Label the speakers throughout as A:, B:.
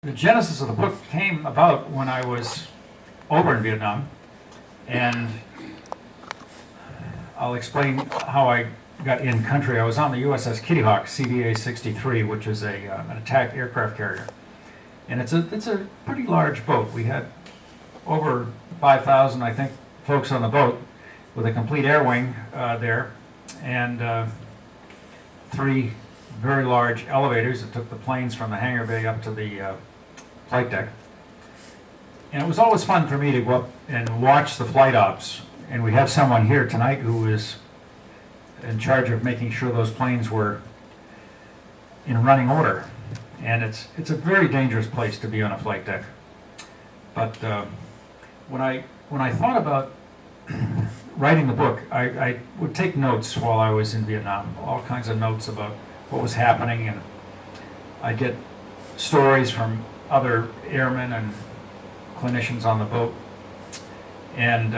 A: The genesis of the book came about when I was over in Vietnam, and I'll explain how I got in country. I was on the USS Kitty Hawk, CVA 63, which is an attack aircraft carrier, and it's a pretty large boat. We had over 5,000, I think, folks on the boat with a complete air wing there, and 3 very large elevators that took the planes from the hangar bay up to the flight deck. And it was always fun for me to go up and watch the flight ops. And we have someone here tonight who is in charge of making sure those planes were in running order. And it's a very dangerous place to be on a flight deck. But when I thought about writing the book, I would take notes while I was in Vietnam, all kinds of notes about what was happening, and I'd get stories from other airmen and clinicians on the boat. And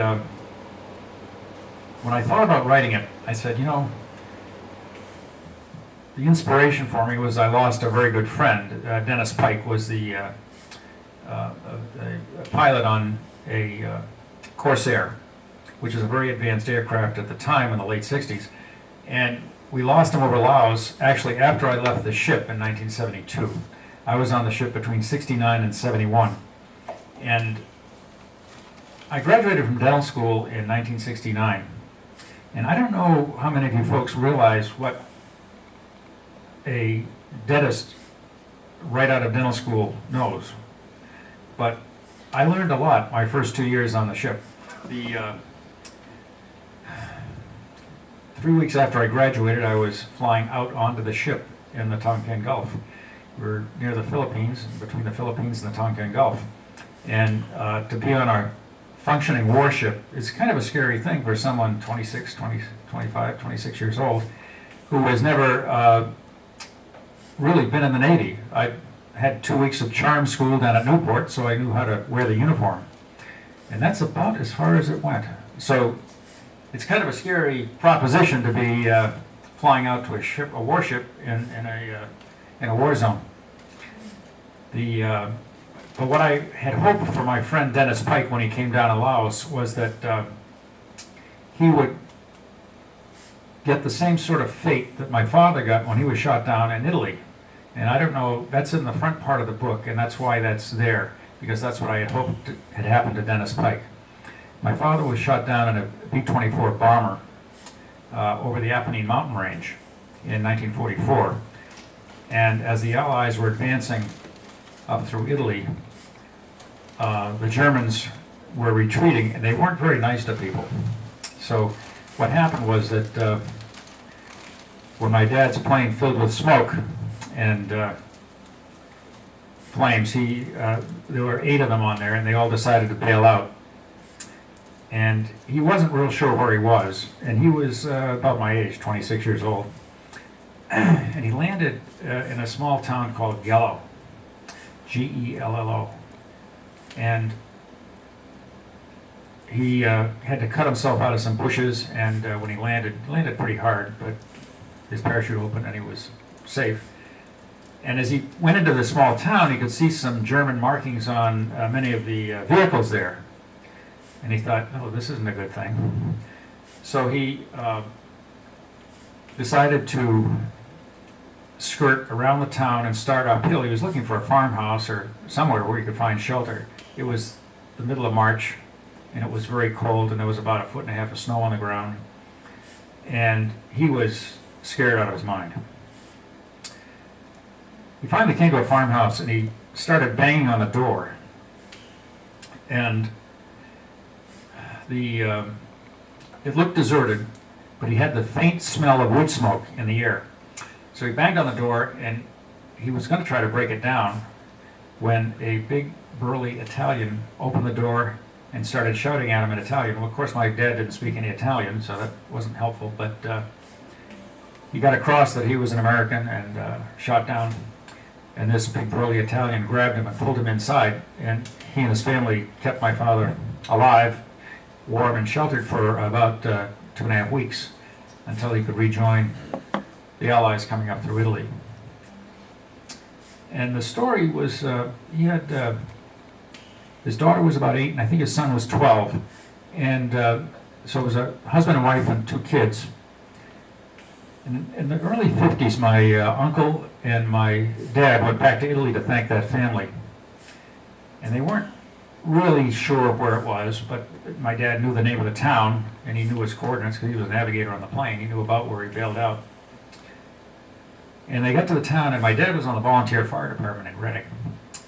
A: when I thought about writing it, I said, you know, the inspiration for me was I lost a very good friend. Dennis Pike was the a pilot on a Corsair, which is a very advanced aircraft at the time in the late 60s. And we lost him over Laos, actually after I left the ship in 1972. I was on the ship between 69 and 71. And I graduated from dental school in 1969. And I don't know how many of you folks realize what a dentist right out of dental school knows. But I learned a lot my first 2 years on the ship. 3 weeks after I graduated, I was flying out onto the ship in the Tonkin Gulf. We're near the Philippines, between the Philippines and the Tonkin Gulf. And to be on a functioning warship is kind of a scary thing for someone 26, 20, 25, 26 years old who has never really been in the Navy. I had 2 weeks of charm school down at Newport, so I knew how to wear the uniform. And that's about as far as it went. So it's kind of a scary proposition to be flying out to a warship in a war zone. But what I had hoped for my friend Dennis Pike when he came down to Laos was that he would get the same sort of fate that my father got when he was shot down in Italy. And I don't know, that's in the front part of the book, and that's why that's there, because that's what I had hoped had happened to Dennis Pike. My father was shot down in a B-24 bomber over the Apennine mountain range in 1944. And as the Allies were advancing up through Italy, the Germans were retreating, and they weren't very nice to people. So what happened was that when my dad's plane filled with smoke and flames, there were 8 of them on there, and they all decided to bail out. And he wasn't real sure where he was, and he was about my age, 26 years old. And he landed in a small town called Gello, Gello. And he had to cut himself out of some bushes, and when he landed pretty hard, but his parachute opened and he was safe. And as he went into the small town, he could see some German markings on many of the vehicles there. And he thought, oh, this isn't a good thing. So he decided to skirt around the town and start uphill. He was looking for a farmhouse or somewhere where he could find shelter. It was the middle of March, and it was very cold, and there was about 1.5 feet of snow on the ground. And he was scared out of his mind. He finally came to a farmhouse, and he started banging on the door. And it looked deserted, but he had the faint smell of wood smoke in the air. So he banged on the door, and he was going to try to break it down when a big, burly Italian opened the door and started shouting at him in Italian. Well, of course, my dad didn't speak any Italian, so that wasn't helpful, but he got across that he was an American and shot down. And this big, burly Italian grabbed him and pulled him inside, and he and his family kept my father alive, warm and sheltered for about 2.5 weeks until he could rejoin the Allies coming up through Italy. And the story was, he had, his daughter was about 8, and I think his son was 12. And so it was a husband and wife and 2 kids. In the early 50s, my uncle and my dad went back to Italy to thank that family. And they weren't really sure of where it was, but my dad knew the name of the town, and he knew its coordinates because he was a navigator on the plane. He knew about where he bailed out. And they got to the town, and my dad was on the volunteer fire department in Reading.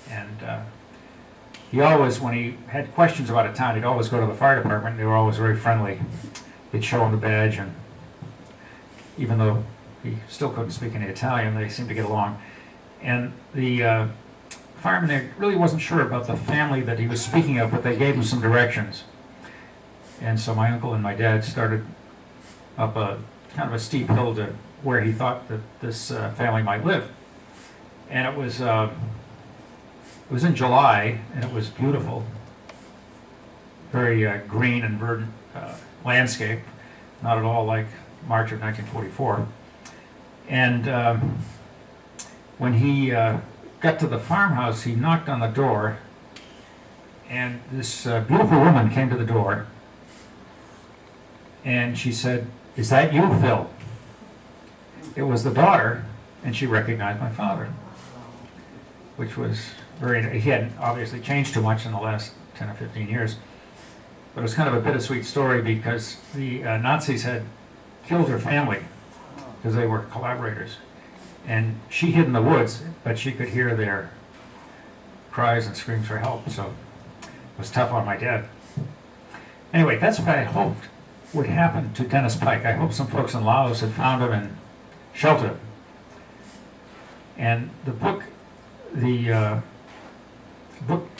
A: And he always, when he had questions about a town, he'd always go to the fire department. They were always very friendly. He'd show him the badge, and even though he still couldn't speak any Italian, they seemed to get along. And the fireman there really wasn't sure about the family that he was speaking of, but they gave him some directions. And so my uncle and my dad started up a kind of a steep hill to where he thought that this family might live. And it was in July, and it was beautiful, very green and verdant landscape, not at all like March of 1944. And when he got to the farmhouse, he knocked on the door, and this beautiful woman came to the door, and she said, "Is that you, Phil?" It was the daughter, and she recognized my father, which was very, he hadn't obviously changed too much in the last 10 or 15 years. But it was kind of a bittersweet story because the Nazis had killed her family because they were collaborators. And she hid in the woods, but she could hear their cries and screams for help, so it was tough on my dad. Anyway, that's what I hoped would happen to Dennis Pike. I hope some folks in Laos had found him and sheltered him. And the book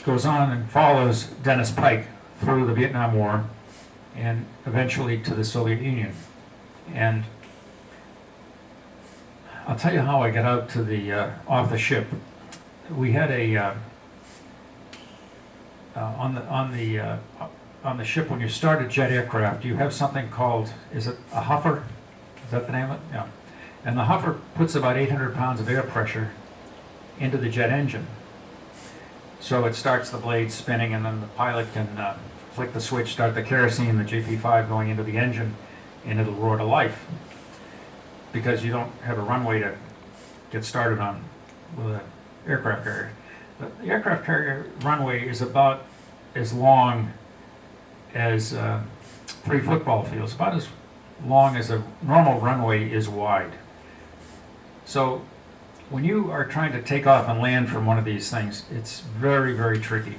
A: goes on and follows Dennis Pike through the Vietnam War and eventually to the Soviet Union. And I'll tell you how I got out to the off the ship. We had a on the ship, when you start a jet aircraft, you have something called, is it a huffer? Is that the name of it? Yeah. And the huffer puts about 800 pounds of air pressure into the jet engine. So it starts the blades spinning, and then the pilot can flick the switch, start the kerosene, the JP5 going into the engine, and it'll roar to life. Because you don't have a runway to get started on with an aircraft carrier. The aircraft carrier runway is about as long as 3 football fields, about as long as a normal runway is wide. So when you are trying to take off and land from one of these things, it's very, very tricky.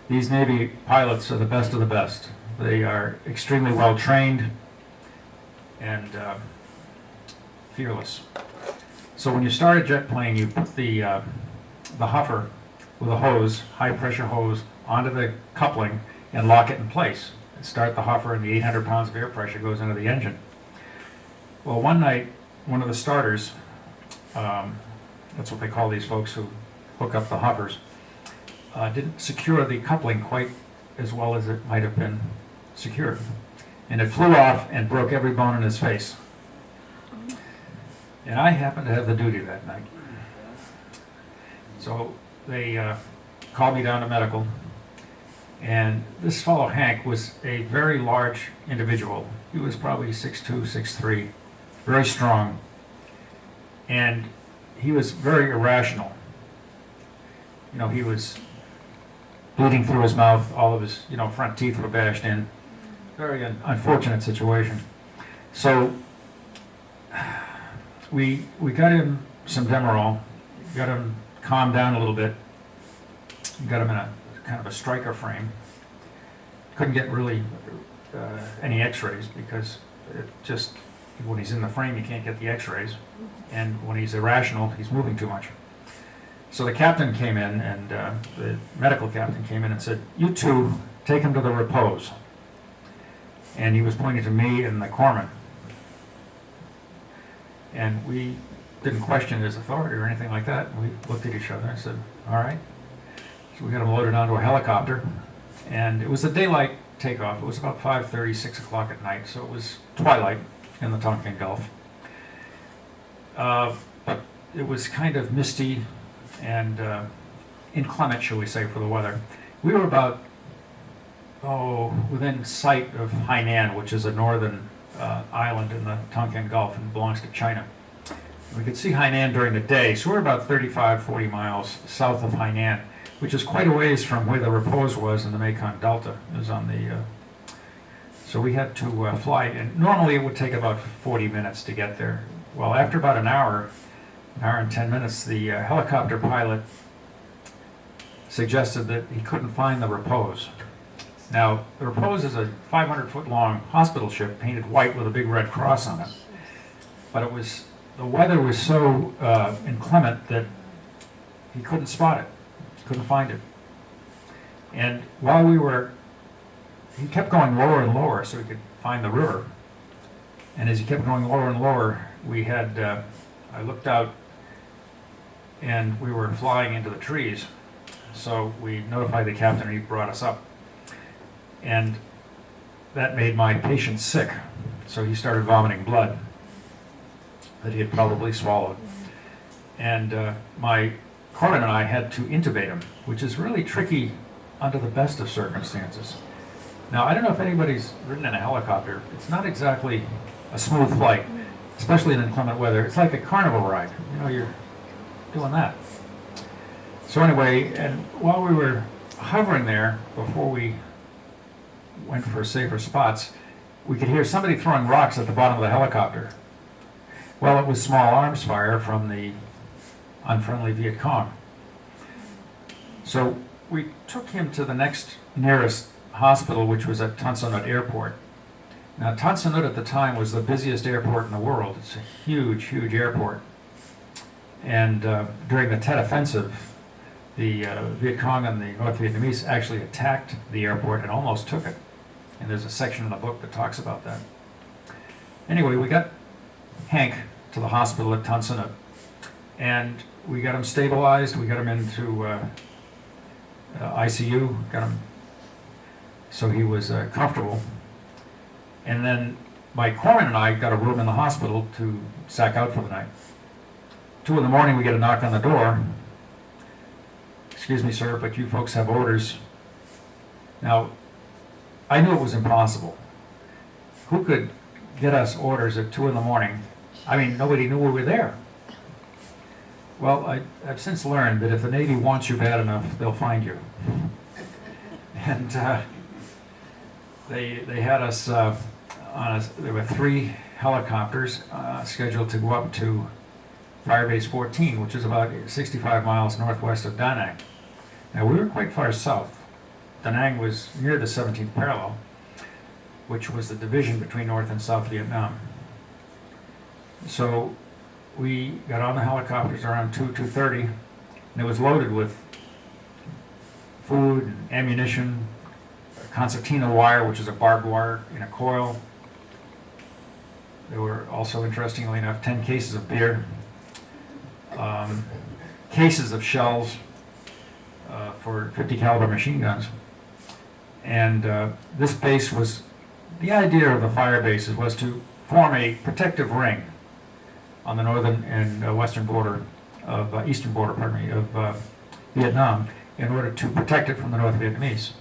A: These Navy pilots are the best of the best. They are extremely well trained and fearless. So when you start a jet plane, you put the huffer with a hose, high pressure hose, onto the coupling and lock it in place. Start the huffer, and the 800 pounds of air pressure goes into the engine. Well, one night, one of the starters, that's what they call these folks who hook up the huffers, didn't secure the coupling quite as well as it might have been secured. And it flew off and broke every bone in his face. And I happened to have the duty that night. So they called me down to medical. And this fellow, Hank, was a very large individual. He was probably 6'2", 6'3", very strong. And he was very irrational. You know, he was bleeding through his mouth. All of his, front teeth were bashed in. Very unfortunate situation. So we got him some Demerol, got him calmed down a little bit, got him in a kind of a striker frame. Couldn't get really any x-rays because it just, when he's in the frame you can't get the x-rays, and when he's irrational he's moving too much. So the captain came in, and the medical captain came in and said, "You two take him to the repose." And he was pointing to me and the corpsman. And we didn't question his authority or anything like that. We looked at each other and said, "All right." So we got him loaded onto a helicopter, and it was a daylight takeoff. It was about 5:30, 6 o'clock at night, so it was twilight in the Tonkin Gulf. But it was kind of misty, and inclement, shall we say, for the weather. We were about, within sight of Hainan, which is a northern island in the Tonkin Gulf and belongs to China. We could see Hainan during the day, so we're about 35, 40 miles south of Hainan, which is quite a ways from where the repose was in the Mekong Delta. It was on the, so we had to fly, and normally it would take about 40 minutes to get there. Well, after about an hour and 10 minutes, the helicopter pilot suggested that he couldn't find the repose. Now, the repose is a 500-foot long hospital ship painted white with a big red cross on it. But the weather was so inclement that he couldn't spot it, couldn't find it. And while he kept going lower and lower so he could find the river. And as he kept going lower and lower, I looked out and we were flying into the trees. So we notified the captain and he brought us up. And that made my patient sick. So he started vomiting blood that he had probably swallowed. And my corpsman and I had to intubate him, which is really tricky under the best of circumstances. Now, I don't know if anybody's ridden in a helicopter. It's not exactly a smooth flight, especially in inclement weather. It's like a carnival ride. You know, you're doing that. So anyway, and while we were hovering there, before we went for safer spots, we could hear somebody throwing rocks at the bottom of the helicopter. Well, it was small arms fire from the unfriendly Viet Cong. So we took him to the next nearest hospital, which was at Tan Son Nhut Airport. Now, Tan Son Nhut at the time was the busiest airport in the world. It's a huge, huge airport. And during the Tet Offensive, the Viet Cong and the North Vietnamese actually attacked the airport and almost took it. And there's a section in the book that talks about that. Anyway, we got Hank to the hospital at Tan Son Nhut. And we got him stabilized. We got him into ICU, got him so he was comfortable. And then my corpsman and I got a room in the hospital to sack out for the night. 2 in the morning, we get a knock on the door. Excuse me, sir, but you folks have orders. Now, I knew it was impossible. Who could get us orders at 2 in the morning? I mean, nobody knew we were there. Well, I've since learned that if the Navy wants you bad enough, they'll find you. And they had us there were 3 helicopters scheduled to go up to Firebase 14, which is about 65 miles northwest of Da Nang. Now, we were quite far south. Da Nang was near the 17th parallel, which was the division between North and South Vietnam. So we got on the helicopters around 2:30, and it was loaded with food and ammunition, concertina wire, which is a barbed wire in a coil. There were also, interestingly enough, 10 cases of beer, cases of shells for 50 caliber machine guns. And this base was, the idea of the fire bases was to form a protective ring on the northern and western border of, eastern border, pardon me, of Vietnam, in order to protect it from the North Vietnamese.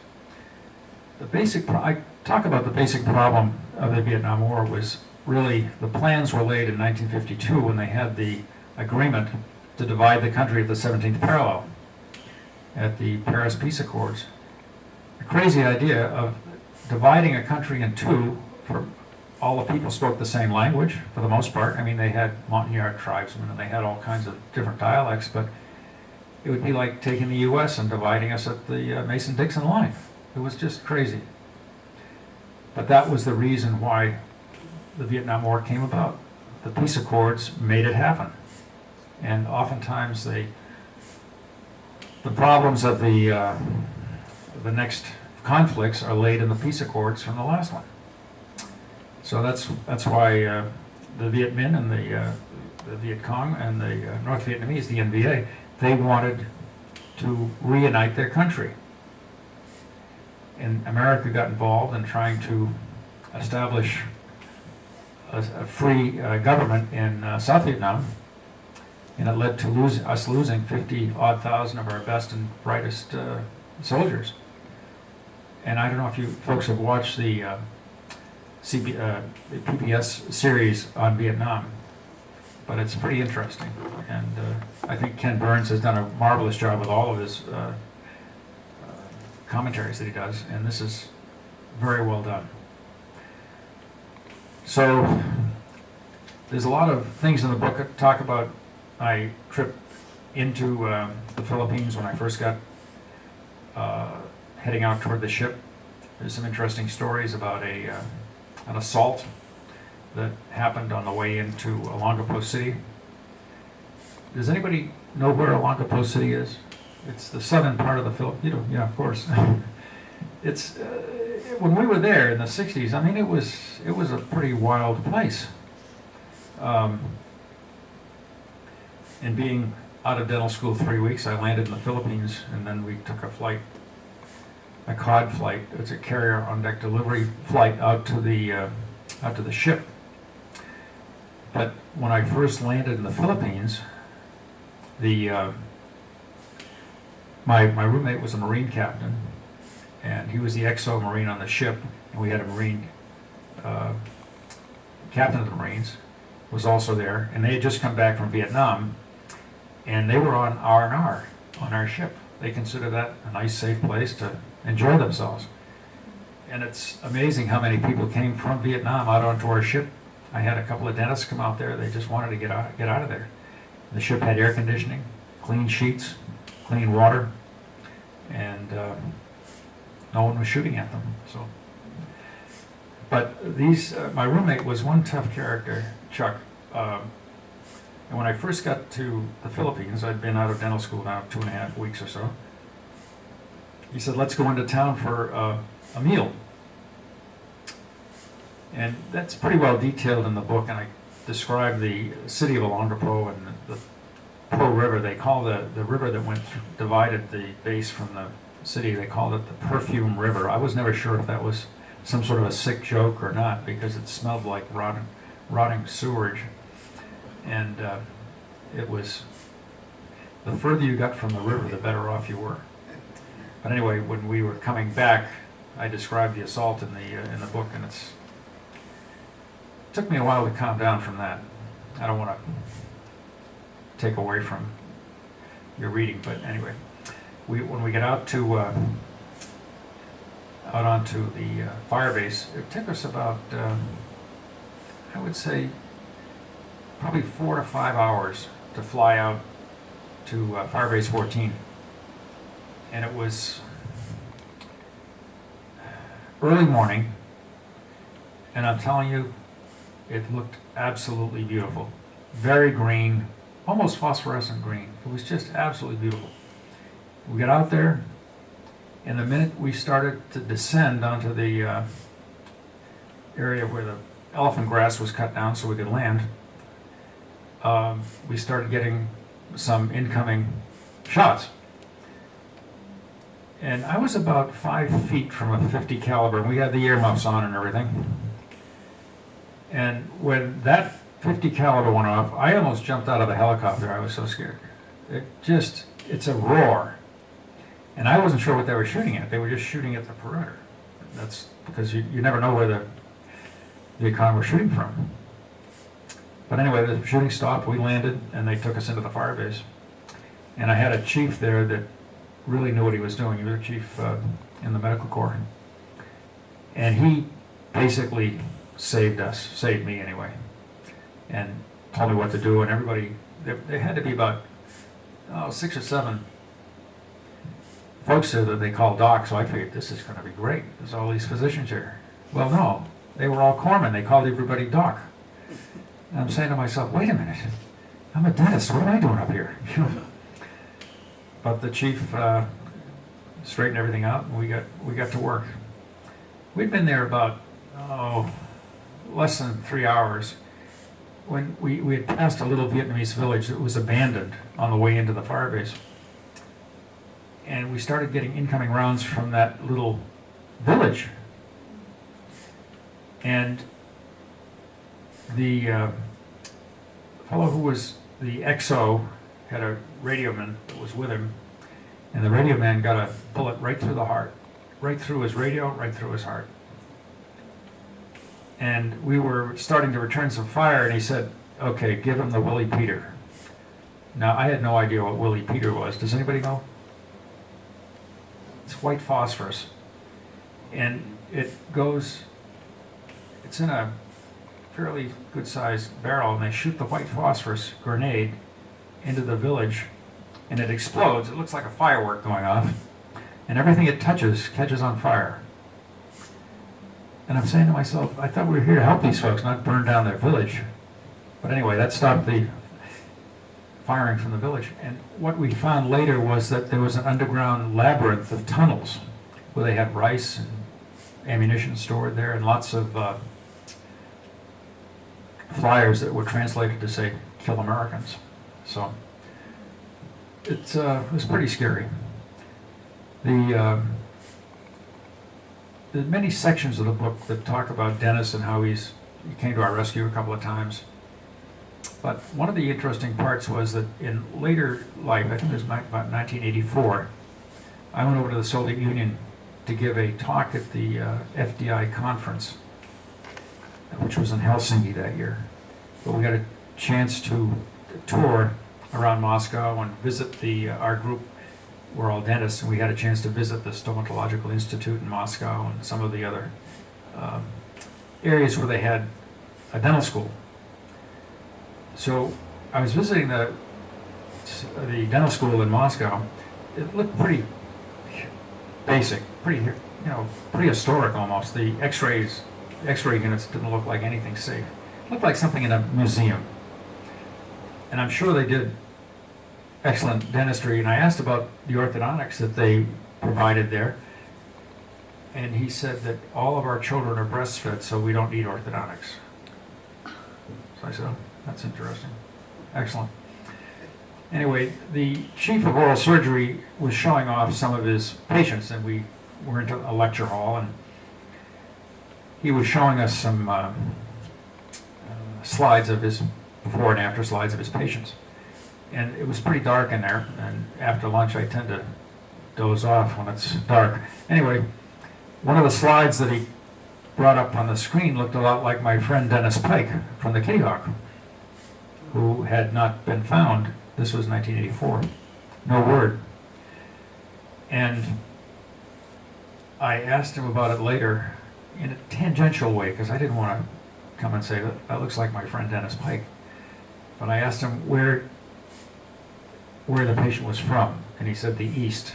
A: The basic, I talk about the basic problem of the Vietnam War was really, the plans were laid in 1952 when they had the agreement to divide the country at the 17th parallel at the Paris Peace Accords. The crazy idea of dividing a country in two, for all the people spoke the same language for the most part. I mean, they had Montagnard tribesmen and they had all kinds of different dialects, but it would be like taking the U.S. and dividing us at the Mason-Dixon line. It was just crazy. But that was the reason why the Vietnam War came about. The peace accords made it happen. And oftentimes the problems of the next conflicts are laid in the peace accords from the last one. So that's why the Viet Minh and the Viet Cong and the North Vietnamese, the NVA, they wanted to reunite their country. And America got involved in trying to establish a free government in South Vietnam and it led to us losing 50-odd thousand of our best and brightest soldiers. And I don't know if you folks have watched the PBS series on Vietnam, but it's pretty interesting. And I think Ken Burns has done a marvelous job with all of his commentaries that he does, and this is very well done. So there's a lot of things in the book that talk about my trip into the Philippines when I first got heading out toward the ship. There's some interesting stories about an assault that happened on the way into Olongapo City. Does anybody know where Olongapo City is? It's the southern part of the Philippines. You know, yeah, of course. It's when we were there in the '60s. I mean, it was a pretty wild place. And being out of dental school 3 weeks, I landed in the Philippines, and then we took a COD flight. It's a carrier on deck delivery flight out to the ship. But when I first landed in the Philippines, my roommate was a Marine captain, and he was the XO Marine on the ship, and we had a Marine captain of the Marines was also there, and they had just come back from Vietnam, and they were on R&R on our ship. They consider that a nice, safe place to enjoy themselves. And it's amazing how many people came from Vietnam out onto our ship. I had a couple of dentists come out there. They just wanted to get out of there. The ship had air conditioning, clean sheets, clean water, and no one was shooting at them. So, but these, my roommate was one tough character, Chuck. And when I first got to the Philippines, I'd been out of dental school now 2.5 weeks or so. He said, "Let's go into town for a meal." And that's pretty well detailed in the book, and I describe the city of Olongapo and the Po River. They call the river that divided the base from the city, they called it the Perfume River. I was never sure if that was some sort of a sick joke or not, because it smelled like rotting sewage. And it was, the further you got from the river, the better off you were. But anyway, when we were coming back, I described the assault in the book, and it took me a while to calm down from that. I don't want to take away from your reading, but anyway, when we get out onto the fire base, it took us about, I would say, probably 4 to 5 hours to fly out to Firebase 14. And it was early morning, and I'm telling you, it looked absolutely beautiful. Very green, almost phosphorescent green. It was just absolutely beautiful. We got out there, and the minute we started to descend onto the area where the elephant grass was cut down so we could land, we started getting some incoming shots. And I was about 5 feet from a 50 caliber, and we had the earmuffs on and everything. And when that 50 caliber went off, I almost jumped out of the helicopter. I was so scared. It's a roar. And I wasn't sure what they were shooting at. They were just shooting at the perimeter. That's because you never know where the Yukon were shooting from. But anyway, the shooting stopped, we landed, and they took us into the firebase. And I had a chief there that really knew what he was doing. He was a chief in the medical corps. And he basically saved us, saved me anyway, and told me what to do. And everybody, there had to be about 6 or 7 folks there that they called doc, so I figured this is going to be great. There's all these physicians here. Well, no, they were all corpsmen. They called everybody doc. And I'm saying to myself, wait a minute, I'm a dentist, what am I doing up here? But the chief straightened everything out, and we got to work. We'd been there about, less than 3 hours when we had passed a little Vietnamese village that was abandoned on the way into the firebase. And we started getting incoming rounds from that little village. And the fellow who was the XO had a radio man that was with him, and the radio man got a bullet right through the heart, right through his radio, right through his heart. And we were starting to return some fire, and he said, okay, give him the Willie Peter. Now, I had no idea what Willie Peter was. Does anybody know? It's white phosphorus. And it's in a fairly good-sized barrel, and they shoot the white phosphorus grenade into the village, and it explodes. It looks like a firework going off, and everything it touches catches on fire. And I'm saying to myself, I thought we were here to help these folks, not burn down their village. But anyway, that stopped the firing from the village. And what we found later was that there was an underground labyrinth of tunnels where they had rice and ammunition stored there, and lots of flyers that were translated to say, kill Americans. So it was pretty scary. There's many sections of the book that talk about Dennis and how he came to our rescue a couple of times. But one of the interesting parts was that in later life, I think it was about 1984, I went over to the Soviet Union to give a talk at the FDI conference, which was in Helsinki that year. But we got a chance to tour around Moscow and visit our group. We're all dentists, and we had a chance to visit the Stomatological Institute in Moscow and some of the other areas where they had a dental school. So I was visiting the dental school in Moscow. It looked pretty basic, pretty historic almost. The X-ray units didn't look like anything safe. It looked like something in a museum. And I'm sure they did excellent dentistry. And I asked about the orthodontics that they provided there. And he said that all of our children are breastfed, so we don't need orthodontics. So I said, oh, that's interesting. Excellent. Anyway, the chief of oral surgery was showing off some of his patients, and we were into a lecture hall, and he was showing us some slides of his before and after slides of his patients. And it was pretty dark in there, and after lunch I tend to doze off when it's dark. Anyway, one of the slides that he brought up on the screen looked a lot like my friend Dennis Pike from the Kitty Hawk, who had not been found. This was 1984. No word. And I asked him about it later in a tangential way, because I didn't want to come and say, that looks like my friend Dennis Pike. But I asked him where the patient was from, and he said the East.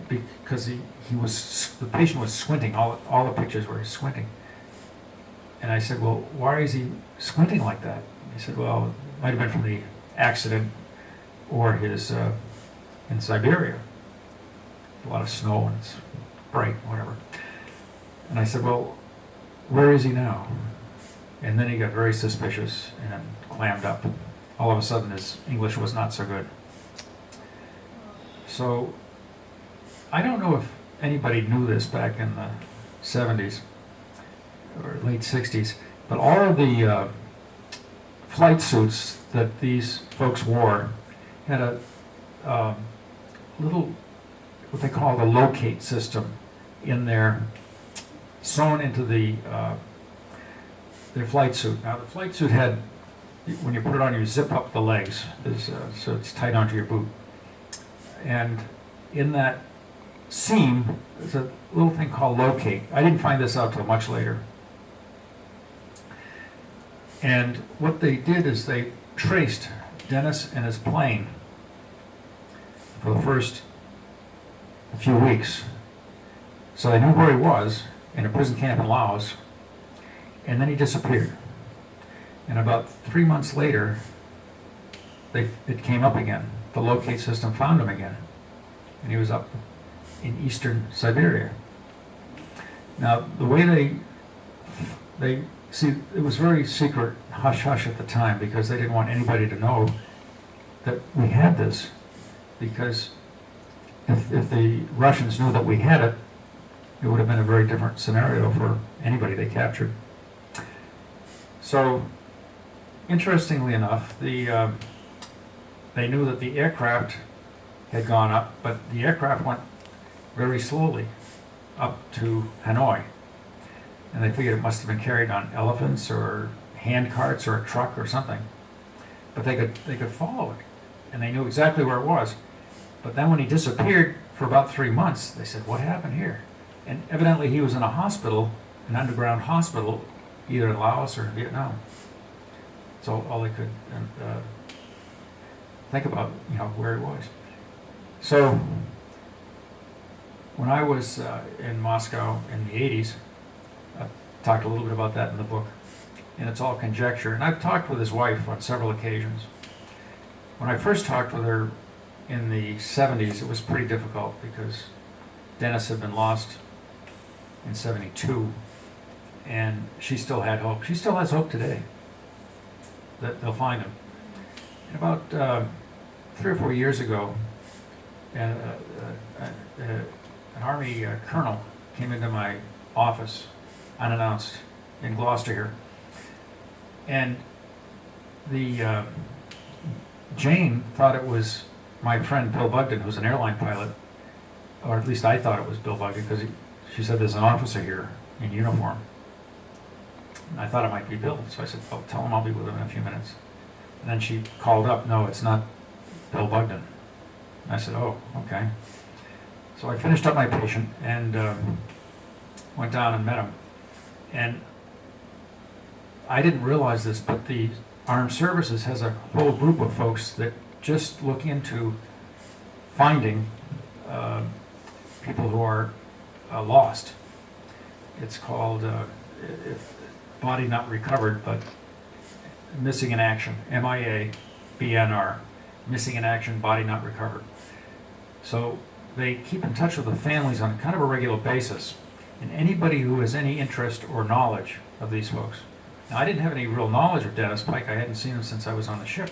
A: Because the patient was squinting, all the pictures were squinting. And I said, well, why is he squinting like that? He said, well, it might have been from the accident or his in Siberia. A lot of snow and it's bright, whatever. And I said, well, where is he now? And then he got very suspicious and clammed up. All of a sudden his English was not so good. So I don't know if anybody knew this back in the 70s or late 60s, but all of the flight suits that these folks wore had a little, what they call the locate system in there, sewn into their flight suit. Now the flight suit had, when you put it on, you zip up the legs, so it's tight onto your boot. And in that seam, there's a little thing called locate. I didn't find this out till much later. And what they did is they traced Dennis and his plane for the first few weeks. So they knew where he was, in a prison camp in Laos, and then he disappeared. And about 3 months later, it came up again. The locate system found him again, and he was up in eastern Siberia. Now, the way they see, it was very secret, hush-hush at the time, because they didn't want anybody to know that we had this. Because if the Russians knew that we had it, it would have been a very different scenario for anybody they captured. So interestingly enough, they knew that the aircraft had gone up, but the aircraft went very slowly up to Hanoi. And they figured it must have been carried on elephants or hand carts or a truck or something. But they could follow it, and they knew exactly where it was. But then when he disappeared for about 3 months, they said, "What happened here?" And evidently he was in a hospital, an underground hospital, either in Laos or Vietnam. So all they could think about, where he was. So when I was in Moscow in the 80s, I talked a little bit about that in the book, and it's all conjecture. And I've talked with his wife on several occasions. When I first talked with her in the 70s, it was pretty difficult because Dennis had been lost in 72, and she still had hope. She still has hope today that they'll find him. And about 3 or 4 years ago, an Army colonel came into my office unannounced in Gloucester here, and the Jane thought it was my friend Bill Bugden, who's an airline pilot, or at least I thought it was Bill Bugden, because she said there's an officer here in uniform. And I thought it might be Bill, so I said, "Well, tell him I'll be with him in a few minutes." And then she called up, "No, it's not Bill Bugden." And I said, "Oh, okay." So I finished up my patient and went down and met him. And I didn't realize this, but the Armed Services has a whole group of folks that just look into finding people who are lost. It's called Body Not Recovered, but Missing in Action, MIA-BNR, Missing in Action, Body Not Recovered. So they keep in touch with the families on kind of a regular basis, and anybody who has any interest or knowledge of these folks. Now, I didn't have any real knowledge of Dennis Pike. I hadn't seen him since I was on the ship.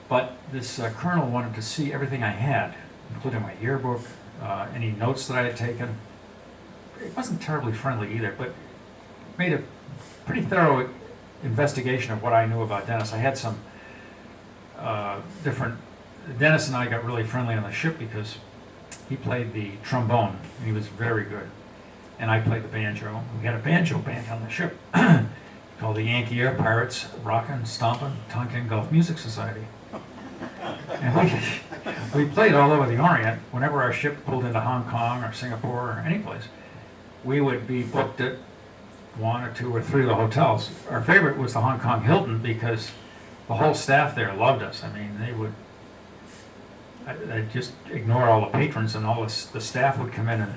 A: But this colonel wanted to see everything I had, including my yearbook, any notes that I had taken. It wasn't terribly friendly either, but made a pretty thorough investigation of what I knew about Dennis. I had some different... Dennis and I got really friendly on the ship because he played the trombone, and he was very good. And I played the banjo. We had a banjo band on the ship called the Yankee Air Pirates Rockin', Stompin', Tonkin Gulf Music Society. And we played all over the Orient. Whenever our ship pulled into Hong Kong or Singapore or any place, we would be booked at 1 or 2 or 3 of the hotels. Our favorite was the Hong Kong Hilton because the whole staff there loved us. I mean, they would I'd just ignore all the patrons, and all the staff would come in and,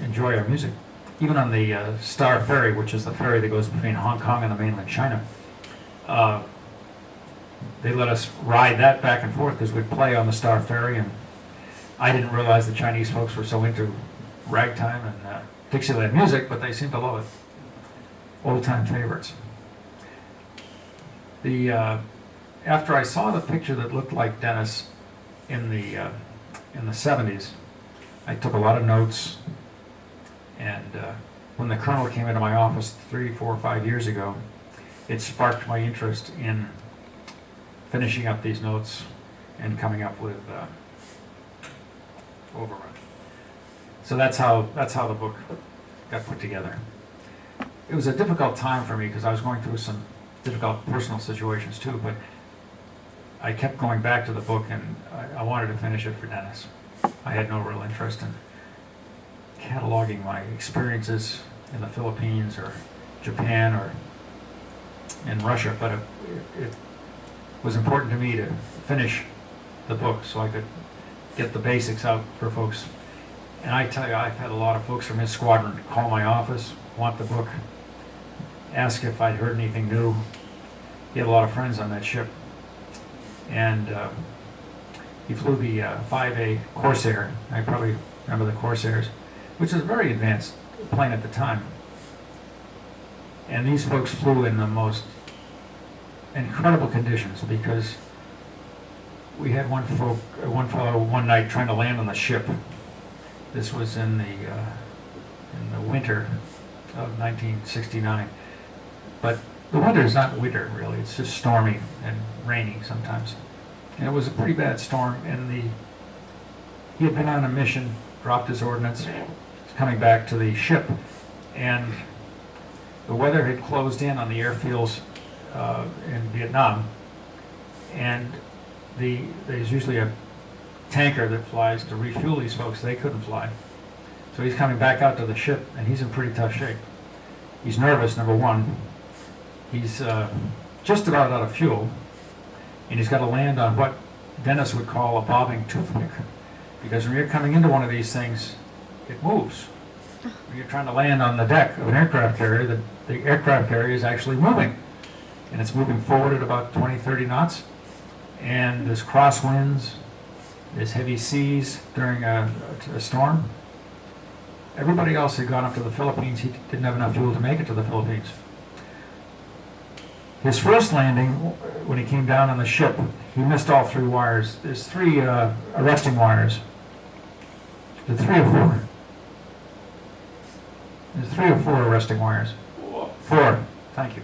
A: enjoy our music. Even on the Star Ferry, which is the ferry that goes between Hong Kong and the mainland China, they let us ride that back and forth because we'd play on the Star Ferry, and I didn't realize the Chinese folks were so into ragtime and Dixieland music, but they seemed to love it. Old-time favorites. After I saw the picture that looked like Dennis in the 70s, I took a lot of notes, and when the colonel came into my office 3, 4, 5 years ago, it sparked my interest in finishing up these notes and coming up with Overrun. So that's how the book got put together. It was a difficult time for me because I was going through some difficult personal situations too, but I kept going back to the book, and I wanted to finish it for Dennis. I had no real interest in cataloging my experiences in the Philippines or Japan or in Russia, but it was important to me to finish the book so I could get the basics out for folks. And I tell you, I've had a lot of folks from his squadron call my office, want the book, ask if I'd heard anything new. He had a lot of friends on that ship. And he flew the 58 Corsair. I probably remember the Corsairs, which was a very advanced plane at the time. And these folks flew in the most incredible conditions because we had one fellow one night trying to land on the ship. This was in the winter of 1969. But the weather's not winter really, it's just stormy and rainy sometimes. And it was a pretty bad storm, and he had been on a mission, dropped his ordnance, coming back to the ship, and the weather had closed in on the airfields in Vietnam, and there's usually a tanker that flies to refuel these folks. They couldn't fly. So he's coming back out to the ship, and he's in pretty tough shape. He's nervous, number one. He's just about out of fuel, and he's got to land on what Dennis would call a bobbing toothpick. Because when you're coming into one of these things, it moves. When you're trying to land on the deck of an aircraft carrier, the aircraft carrier is actually moving. And it's moving forward at about 20, 30 knots. And there's crosswinds, there's heavy seas during a storm. Everybody else had gone up to the Philippines. He didn't have enough fuel to make it to the Philippines. His first landing, when he came down on the ship, he missed all 3 wires. There's 3 arresting wires. There's 3 or 4. There's 3 or 4 arresting wires. 4. Thank you.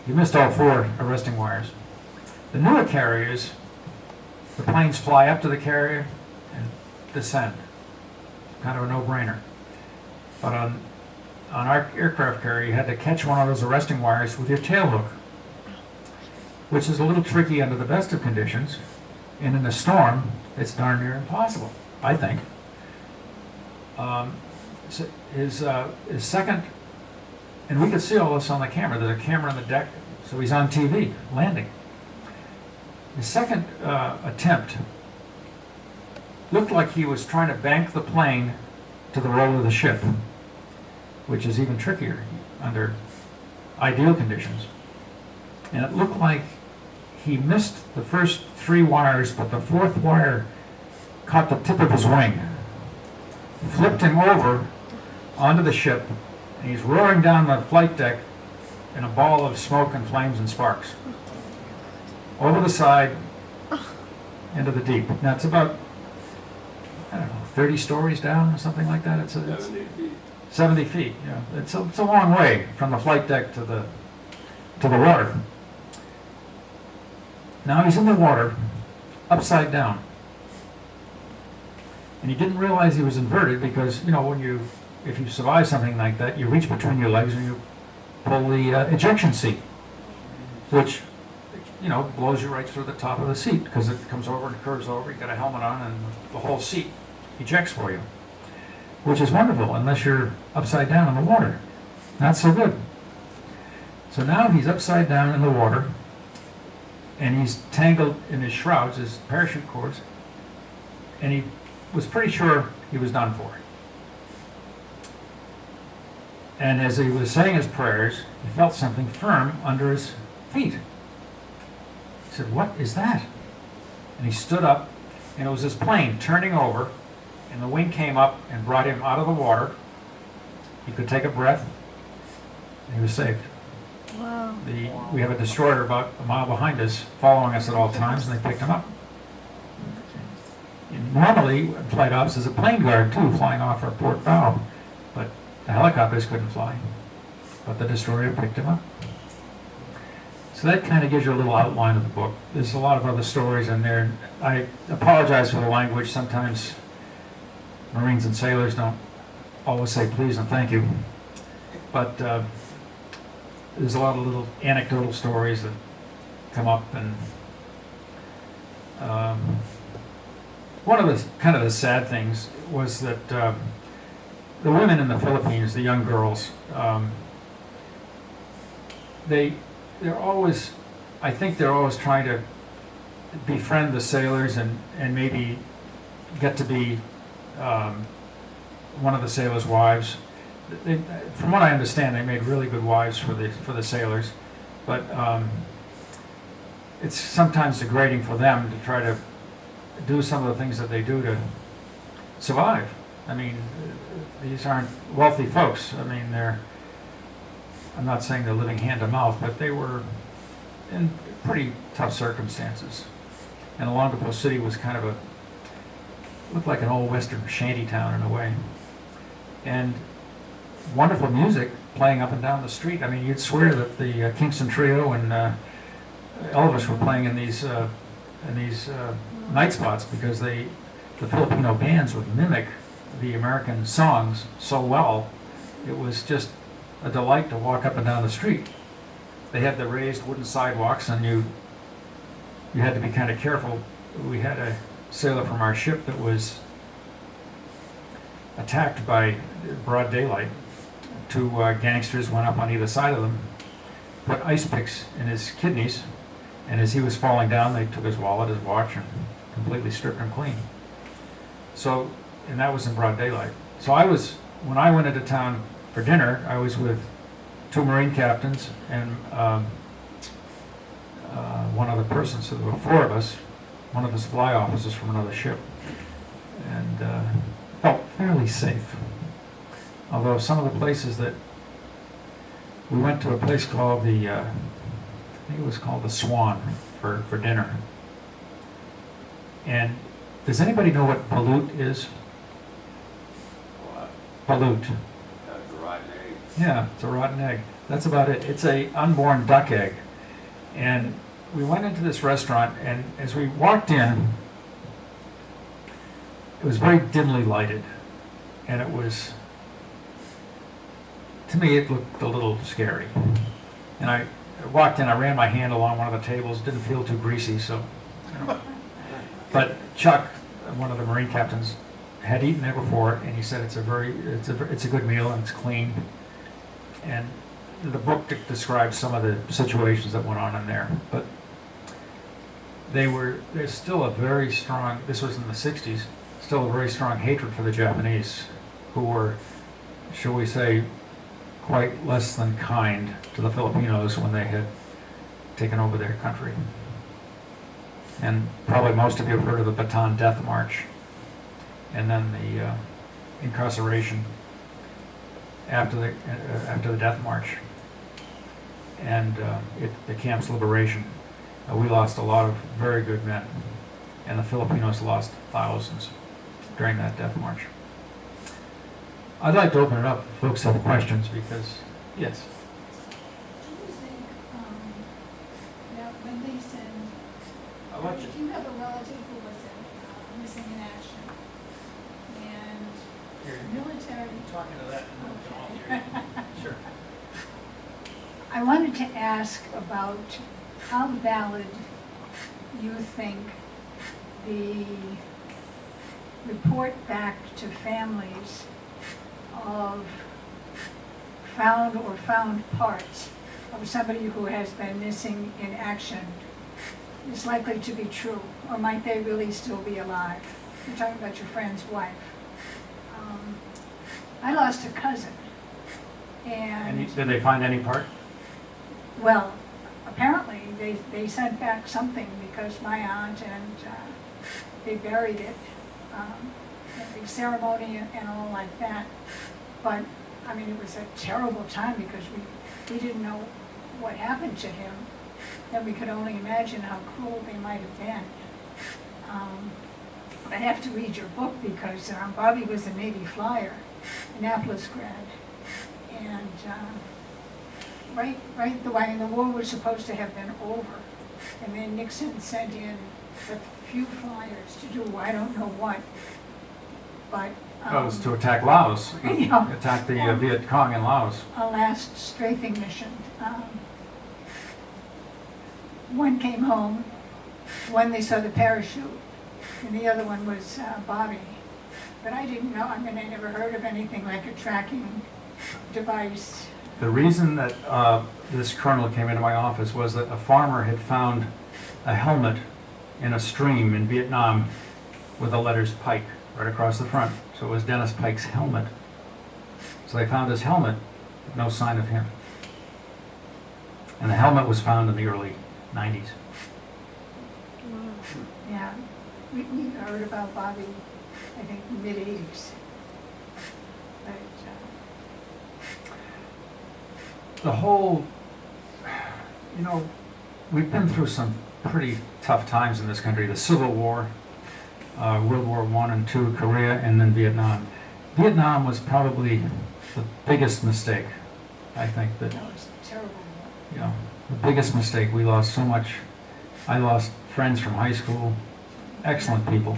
A: He missed all 4 arresting wires. The newer carriers, the planes fly up to the carrier and descend. Kind of a no-brainer. But on our aircraft carrier, you had to catch one of those arresting wires with your tail hook, which is a little tricky under the best of conditions. And in a storm, it's darn near impossible, I think. So his second, and we could see all this on the camera. There's a camera on the deck, so he's on TV landing. His second attempt looked like he was trying to bank the plane to the roll of the ship, which is even trickier under ideal conditions. And it looked like he missed the first 3 wires, but the 4th wire caught the tip of his wing, flipped him over onto the ship, and he's roaring down the flight deck in a ball of smoke and flames and sparks. Over the side, into the deep. Now it's about, I don't know, 30 stories down or something like that. It's 70 feet. 70 feet, yeah. It's a long way from the flight deck to the water. Now he's in the water, upside down. And he didn't realize he was inverted because, you know, if you survive something like that, you reach between your legs and you pull the ejection seat, which, you know, blows you right through the top of the seat because it comes over and curves over. You got a helmet on and the whole seat ejects for you, which is wonderful unless you're upside down in the water. Not so good. So now he's upside down in the water, and he's tangled in his shrouds, his parachute cords, and he was pretty sure he was done for. And as he was saying his prayers, he felt something firm under his feet. He said, "What is that?" And he stood up, and it was his plane turning over, and the wing came up and brought him out of the water. He could take a breath, and he was saved.
B: Wow.
A: We have a destroyer about a mile behind us, following us at all times, and they picked him up. And normally, flight ops is a plane guard, too, flying off our port bow, but the helicopters couldn't fly, but the destroyer picked him up. So that kind of gives you a little outline of the book. There's a lot of other stories in there. I apologize for the language. Sometimes Marines and sailors don't always say please and thank you. But there's a lot of little anecdotal stories that come up. And one of the kind of the sad things was that the women in the Philippines, the young girls, they're always, I think they're always trying to befriend the sailors and maybe get to be one of the sailors' wives. From what I understand, they made really good wives for the sailors, but it's sometimes degrading for them to try to do some of the things that they do to survive. I mean, these aren't wealthy folks. I mean, I'm not saying they're living hand to mouth, but they were in pretty tough circumstances. And Olongapo City was kind of looked like an old western shanty town in a way. And wonderful music, playing up and down the street. I mean, you'd swear that the Kingston Trio and Aldrich were playing in these night spots, because the Filipino bands would mimic the American songs so well. It was just a delight to walk up and down the street. They had the raised wooden sidewalks, and you had to be kind of careful. We had a sailor from our ship that was attacked by broad daylight. Two gangsters went up on either side of them, put ice picks in his kidneys, and as he was falling down, they took his wallet, his watch, and completely stripped him clean. So, and that was in broad daylight. So when I went into town for dinner, I was with two Marine captains and one other person, so there were four of us, one of the supply officers from another ship, and felt fairly safe. Although some of the places that we went to, a place called I think it was called the Swan for dinner. And does anybody know what balut is?
B: What?
A: Balut.
B: That's a rotten egg.
A: Yeah, it's a rotten egg. That's about it. It's a unborn duck egg. And we went into this restaurant, and as we walked in, it was very dimly lighted. And it was, to me, it looked a little scary. And I walked in, I ran my hand along one of the tables, didn't feel too greasy, so, you know. But Chuck, one of the Marine captains, had eaten there before, and he said it's a good meal and it's clean. And the book describes some of the situations that went on in there, but there's still a very strong, this was in the 60s, still a very strong hatred for the Japanese, who were, shall we say, quite less than kind to the Filipinos when they had taken over their country. And probably most of you have heard of the Bataan Death March, and then the incarceration after the Death March, and the camp's liberation. We lost a lot of very good men, and the Filipinos lost thousands during that Death March. I'd like to open it up if folks have questions, because, yes.
C: Do you think that when they send, if you have a relative who was missing in action, and military...
A: Talking to that.
C: Okay.
A: Sure.
C: I wanted to ask about how valid you think the report back to families of found parts of somebody who has been missing in action is likely to be true, or might they really still be alive? You're talking about your friend's wife. I lost a cousin, and
A: Did they find any part?
C: well, apparently they sent back something, because my aunt and they buried it, a big ceremony and all like that. But I mean, it was a terrible time, because we didn't know what happened to him, and we could only imagine how cruel they might have been. I have to read your book, because Bobby was a Navy flyer, Annapolis grad, and right the war was supposed to have been over, and then Nixon sent in a few flyers to do I don't know what, but
A: It was to attack Laos,
C: Yeah.
A: attack the Viet Cong in Laos.
C: a last strafing mission. One came home, one they saw the parachute, and the other one was Bobby. But I didn't know, I mean, I never heard of anything like a tracking device.
A: The reason that this colonel came into my office was that a farmer had found a helmet in a stream in Vietnam with the letters Pike right across the front. So it was Dennis Pike's helmet. So they found his helmet, no sign of him. And the helmet was found in the early 90s.
C: Yeah, we heard about Bobby, I think, mid-80s. But,
A: The whole, we've been through some pretty tough times in this country. The Civil War, World War I and II, Korea, and then Vietnam. Vietnam was probably the biggest mistake I think that,
C: That was a terrible war.
A: you know, the biggest mistake, we lost so much. I lost friends from high school, excellent people.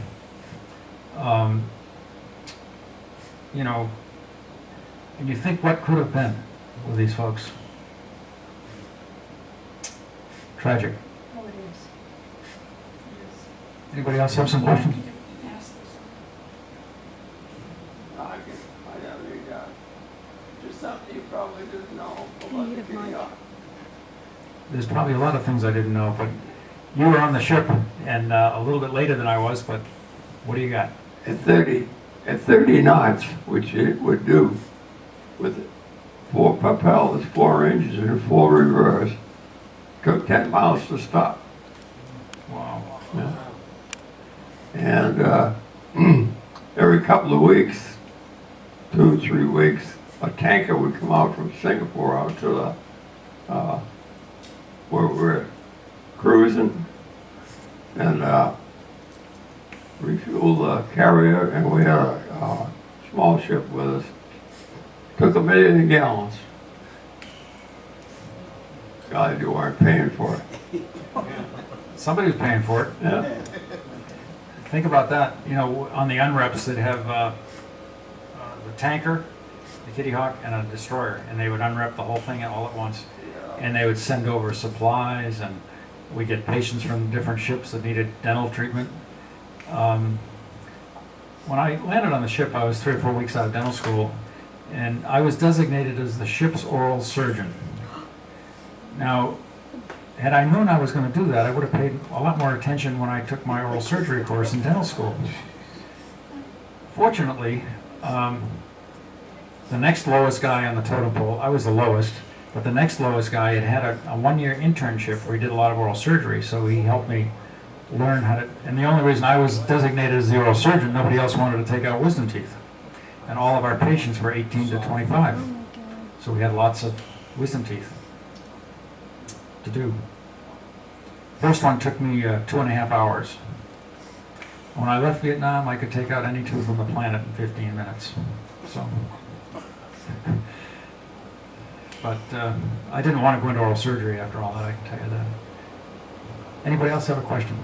A: You know, and you think what could have been with these folks. Tragic.
C: Oh, it is. It is.
A: Anybody else have some questions?
C: Ask this.
B: I have any, just something you probably didn't know about the Kitty Hawk.
A: There's probably a lot of things I didn't know, but you were on the ship and a little bit later than I was, but what do you got?
D: At 30 knots, which it would do with 4 propellers, 4 engines, and 4 reverse, took 10 miles to stop.
A: Wow.
D: Yeah. And every couple of weeks, 2 or 3 weeks, a tanker would come out from Singapore out to the where we're cruising and refuel the carrier, and we had a small ship with us. Took 1 million gallons. God, you weren't paying for it.
A: Somebody was paying for it.
D: Yeah.
A: Think about that. You know, on the unreps that have the tanker, the Kitty Hawk, and a destroyer, and they would unrep the whole thing all at once. And they would send over supplies, and we get patients from different ships that needed dental treatment. When I landed on the ship, I was 3 or 4 weeks out of dental school, and I was designated as the ship's oral surgeon. Now, had I known I was going to do that, I would have paid a lot more attention when I took my oral surgery course in dental school. Fortunately, the next lowest guy on the totem pole, I was the lowest, but the next lowest guy had a 1-year internship where he did a lot of oral surgery, so he helped me learn how to, and the only reason I was designated as the oral surgeon, nobody else wanted to take out wisdom teeth. And all of our patients were 18 to 25. So we had lots of wisdom teeth to do. First one took me 2.5 hours. When I left Vietnam, I could take out any tooth on the planet in 15 minutes. So, but I didn't want to go into oral surgery after all that, I can tell you that. Anybody else have a question?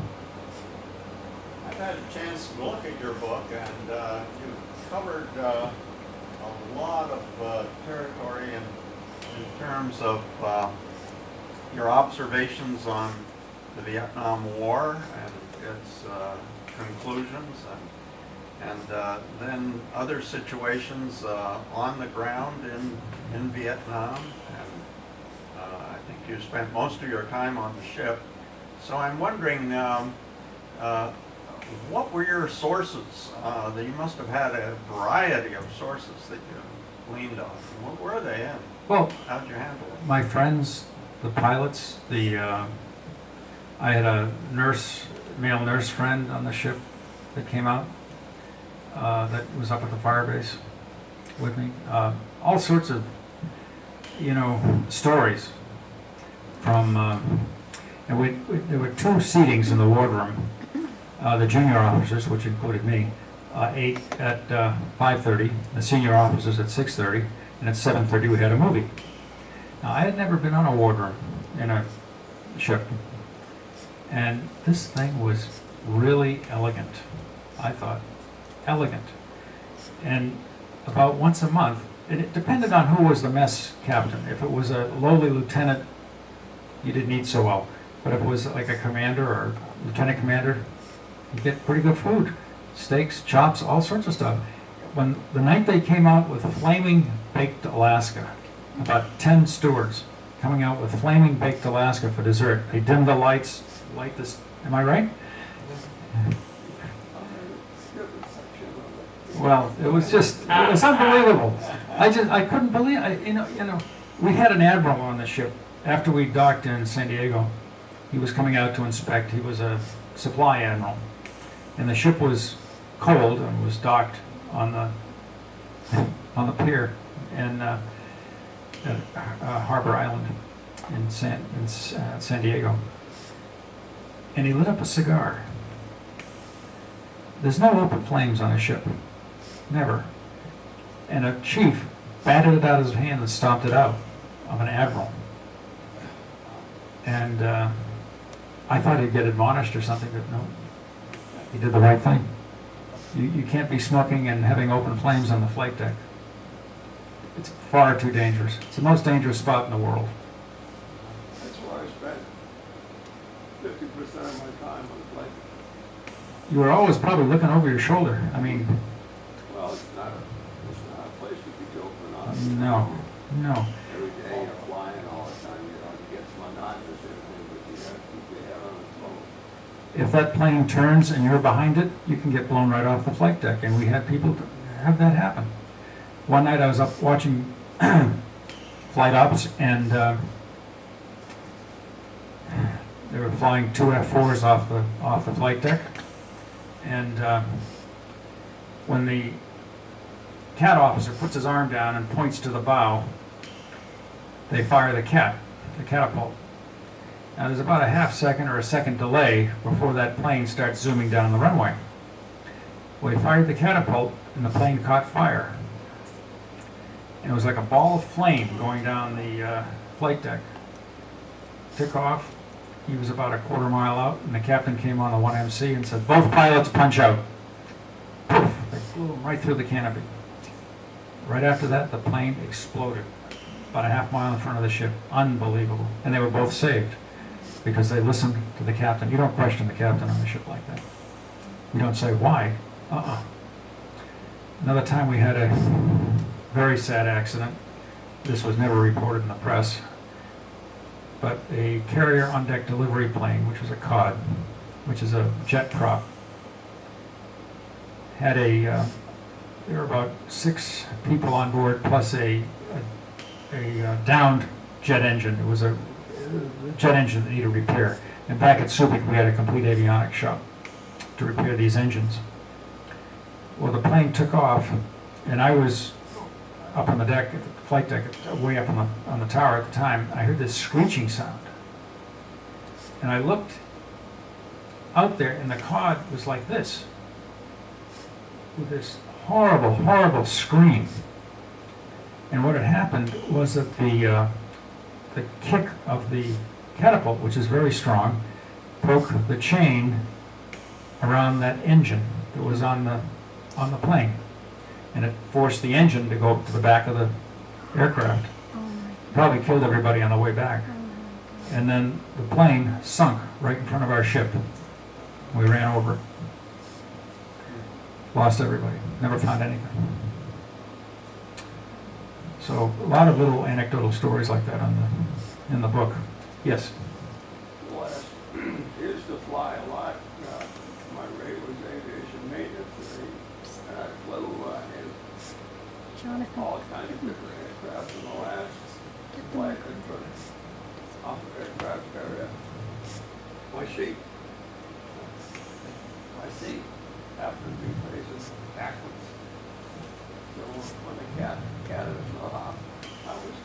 E: I've had a chance to look at your book, and you've covered a lot of territory in terms of your observations on the Vietnam War and its conclusions, and then other situations on the ground in Vietnam. And I think you spent most of your time on the ship. So I'm wondering, what were your sources? That you must have had a variety of sources that you leaned on. What were they in?
A: Well,
E: How'd you handle it?
A: my friends, the pilots, I had a male nurse friend on the ship that came out, that was up at the fire base with me. All sorts of, stories from, and there were 2 seatings in the wardroom. The junior officers, which included me, ate at 5:30, the senior officers at 6:30, and at 7:30 we had a movie. Now, I had never been on a wardroom in a ship, and this thing was really elegant, I thought. Elegant. And about once a month, and it depended on who was the mess captain. If it was a lowly lieutenant, you didn't eat so well. But if it was like a commander or lieutenant commander, you get pretty good food. Steaks, chops, all sorts of stuff. When the night they came out with flaming baked Alaska, about 10 stewards coming out with flaming baked Alaska for dessert. They dimmed the lights, light this, am I right? Well, it was unbelievable. I couldn't believe, we had an admiral on the ship after we docked in San Diego. He was coming out to inspect. He was a supply admiral. And the ship was cold and was docked on the pier in Harbor Island in San Diego. And he lit up a cigar. There's no open flames on a ship. Never. And a chief batted it out of his hand and stomped it out. of an admiral. And I thought he'd get admonished or something, but no, he did the right thing. You can't be smoking and having open flames on the flight deck. It's far too dangerous. It's the most dangerous spot in the world.
B: That's where I spent 50% of my time on the flight.
A: You were always probably looking over your shoulder. I mean,
B: Well, it's not a place to be joking on.
A: no, no.
B: Every day you're flying all the time, it gets monotonous, everything, but you have to keep your head on the phone.
A: If that plane turns and you're behind it, you can get blown right off the flight deck. And we had people have that happen. One night I was up watching flight ops, and they were flying two F-4s off the flight deck. And when the cat officer puts his arm down and points to the bow, they fire the catapult. Now there's about a half second or a second delay before that plane starts zooming down the runway. Well, he fired the catapult and the plane caught fire. And it was like a ball of flame going down the flight deck. Took off. He was about a quarter mile out, and the captain came on the 1MC and said, "Both pilots punch out." Poof! They flew him right through the canopy. Right after that, the plane exploded about a half mile in front of the ship. Unbelievable. And they were both saved because they listened to the captain. You don't question the captain on a ship like that. You don't say, "Why?" Another time we had a very sad accident. This was never reported in the press. But a carrier on-deck delivery plane, which was a COD, which is a jet prop, had there were about 6 people on board plus a downed jet engine. It was a jet engine that needed repair. And back at Subic, we had a complete avionics shop to repair these engines. Well, the plane took off, and I was up on the deck, at the flight deck, way up on the tower at the time. I heard this screeching sound. And I looked out there, and the COD was like this, with this horrible, horrible scream. And what had happened was that the kick of the catapult, which is very strong, broke the chain around that engine that was on the plane. And it forced the engine to go up to the back of the aircraft. Probably killed everybody on the way back. And then the plane sunk right in front of our ship. We ran over it. Lost everybody. Never found anything. So a lot of little anecdotal stories like that in the book. Yes?
B: Last used to fly a lot. My rate was aviation maintenance, and I flew in all kinds of different aircraft in the last flight off of aircraft carrier. My seat happened to be facing backwards. So when the cat is not off, I was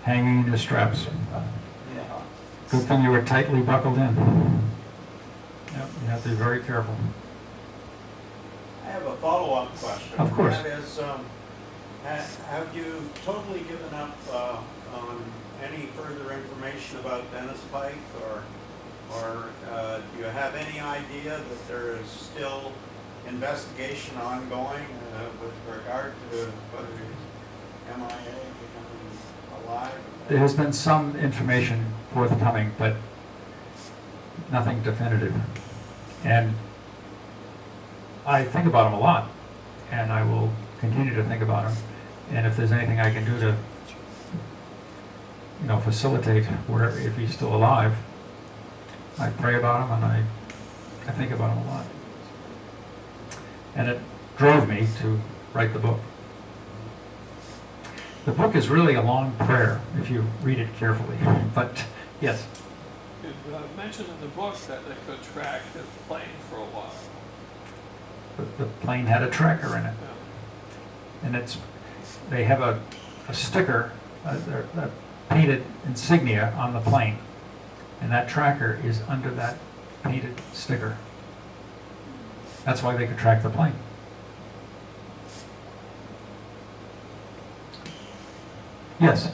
A: Hanging in the straps.
B: yeah.
A: Good thing you were tightly buckled in. Yep, you have to be very careful.
E: I have a follow-up question.
A: Of course.
E: That is, have you totally given up on any further information about Dennis Pike, or do you have any idea that there is still investigation ongoing with regard to whether he's MIA, becoming alive?
A: There has been some information forthcoming, but nothing definitive. And I think about him a lot, and I will continue to think about him. And if there's anything I can do to, facilitate wherever, if he's still alive, I pray about him and I think about him a lot. And it drove me to write the book. The book is really a long prayer if you read it carefully. But yes.
F: You mentioned in the book that they could track his plane for a while.
A: The plane had a tracker in it.
F: Yeah.
A: And they have a sticker, a painted insignia on the plane. And that tracker is under that painted sticker. That's why they could track the plane. Yes.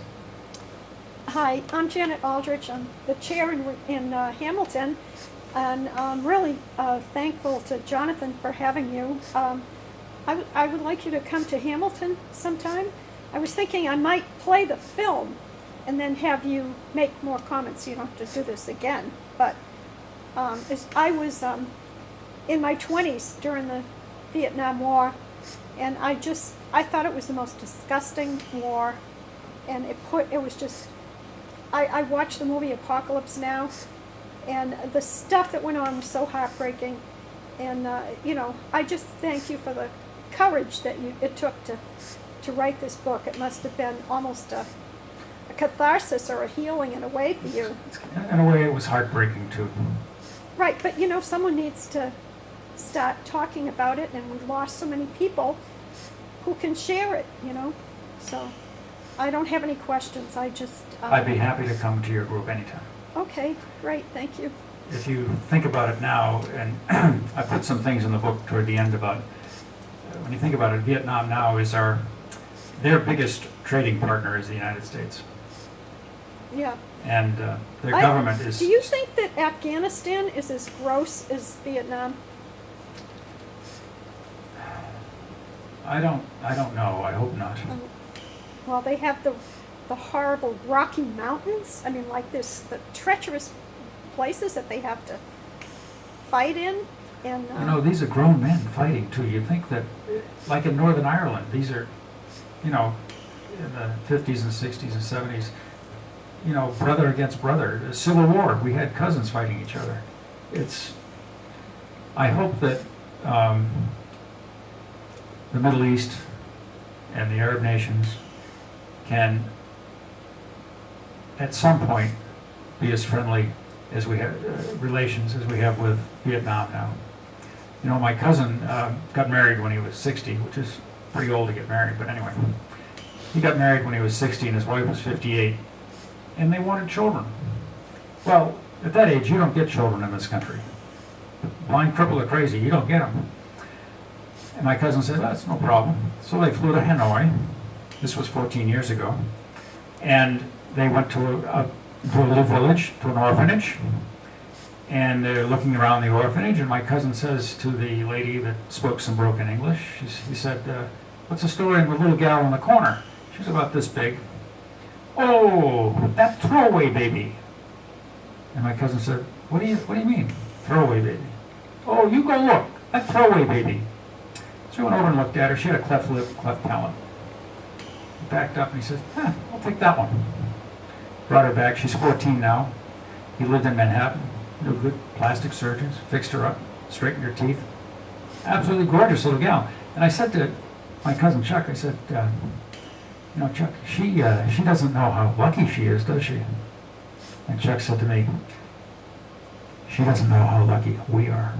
G: Hi, I'm Janet Aldrich. I'm the chair in Hamilton, and I'm really thankful to Jonathan for having you. I would like you to come to Hamilton sometime. I was thinking I might play the film and then have you make more comments. You don't have to do this again. But I was in my 20s during the Vietnam War, and I thought it was the most disgusting war, and it was just, I watched the movie Apocalypse Now, and the stuff that went on was so heartbreaking, and I just thank you for the courage that it took to write this book. It must have been almost a catharsis or a healing in a way for you.
A: In a way, it was heartbreaking too.
G: Right, but someone needs to start talking about it, and we've lost so many people who can share it, So I don't have any questions. I just...
A: I'd be happy to come to your group anytime.
G: Okay, great, thank you.
A: If you think about it now, and I put some things in the book toward the end about, when you think about it, Vietnam now is their biggest trading partner is the United States.
G: Yeah.
A: And their government is...
G: Do you think that Afghanistan is as gross as Vietnam?
A: I don't know. I hope not.
G: Well, they have the horrible Rocky Mountains. I mean, like the treacherous places that they have to fight in. And
A: these are grown men fighting too. You think that, like in Northern Ireland, these are, in the 50s and 60s and 70s, brother against brother. The Civil War, we had cousins fighting each other. I hope that the Middle East and the Arab nations can, at some point, be as friendly as we have relations as we have with Vietnam now. My cousin got married when he was 60, which is pretty old to get married, but anyway. He got married when he was 60 and his wife was 58, and they wanted children. Well, at that age, you don't get children in this country. Blind, crippled, or crazy, you don't get them. And my cousin said, that's no problem. So they flew to Hanoi. This was 14 years ago. And they went to a little village, to an orphanage. And they're looking around the orphanage, and my cousin says to the lady that spoke some broken English, he said, what's the story of the little gal in the corner? She's about this big. Oh, that throwaway baby. And my cousin said, what do you mean, throwaway baby? Oh, you go look, that throwaway baby. So he went over and looked at her. She had a cleft lip, cleft palate. He backed up and he said, I'll take that one. Brought her back. She's 14 now. He lived in Manhattan. No good plastic surgeons. Fixed her up. Straightened her teeth. Absolutely gorgeous little gal. And I said to my cousin Chuck, I said, Chuck, she doesn't know how lucky she is, does she? And Chuck said to me, she doesn't know how lucky we are.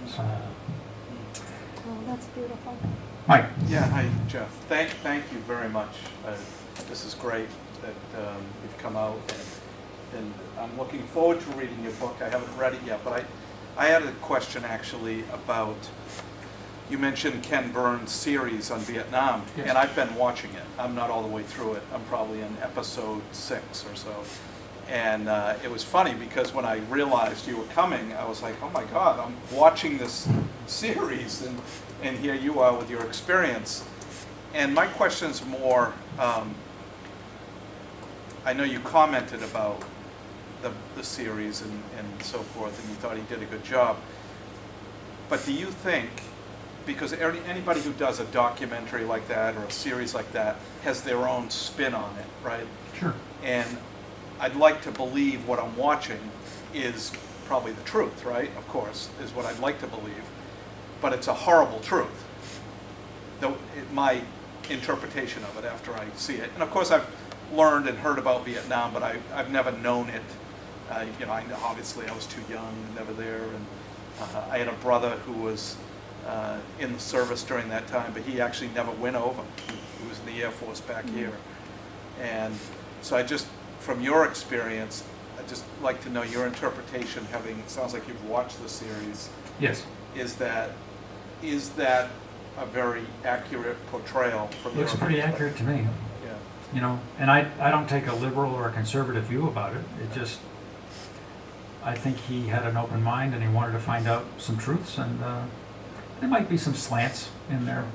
A: So,
G: oh, that's beautiful.
A: Mike.
E: Yeah, hi, Jeff. Thank you very much. This is great that you've come out, and I'm looking forward to reading your book. I haven't read it yet, but I had a question actually about, you mentioned Ken Burns' series on Vietnam,
A: yes.
E: And I've been watching it. I'm not all the way through it. I'm probably in episode 6 or so. And it was funny because when I realized you were coming, I was like, oh my God, I'm watching this series, and here you are with your experience. And my question's more, I know you commented about the series and so forth, and you thought he did a good job. But do you think, because anybody who does a documentary like that or a series like that has their own spin on it, right?
A: Sure.
E: And I'd like to believe what I'm watching is probably the truth, right? Of course, is what I'd like to believe. But it's a horrible truth. My interpretation of it after I see it. And of course I've learned and heard about Vietnam, but I've never known it. Obviously I was too young, never there. And I had a brother who was in the service during that time, but he actually never went over. He was in the Air Force back here. And so from your experience, I'd just like to know your interpretation, it sounds like you've watched the series.
A: Yes.
E: Is that a very accurate portrayal from
A: Looks
E: your
A: pretty
E: perspective?
A: accurate to me.
E: Yeah.
A: you know, and I don't take a liberal or a conservative view about it. It just, I think he had an open mind and he wanted to find out some truths, and there might be some slants in there.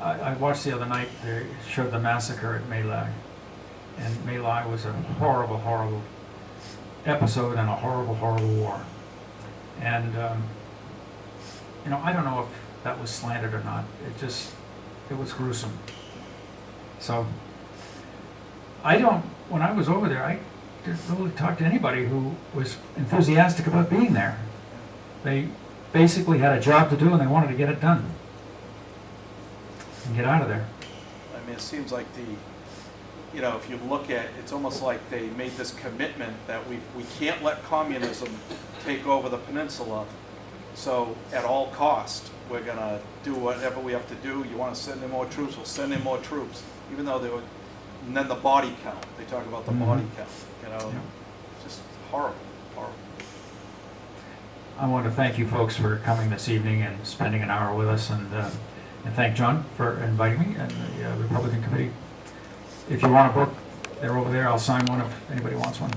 A: I watched the other night, they showed the massacre at My Lai, and My Lai was a horrible, horrible episode and a horrible, horrible war. And, you know, I don't know if that was slanted or not. It was gruesome. So, when I was over there, I didn't really talk to anybody who was enthusiastic about being there. They basically had a job to do and they wanted to get it done and get out of there.
H: I mean, it seems like you know, if you look at, it's almost like they made this commitment that we can't let communism take over the peninsula. So at all cost, we're gonna do whatever we have to do. You want to send in more troops, we'll send in more troops. Even though they were, and then the body count. They talk about the body count. You know, just horrible, horrible.
A: I want to thank you folks for coming this evening and spending an hour with us, and thank John for inviting me and the Republican Committee. If you want a book, they're over there. I'll sign one if anybody wants one.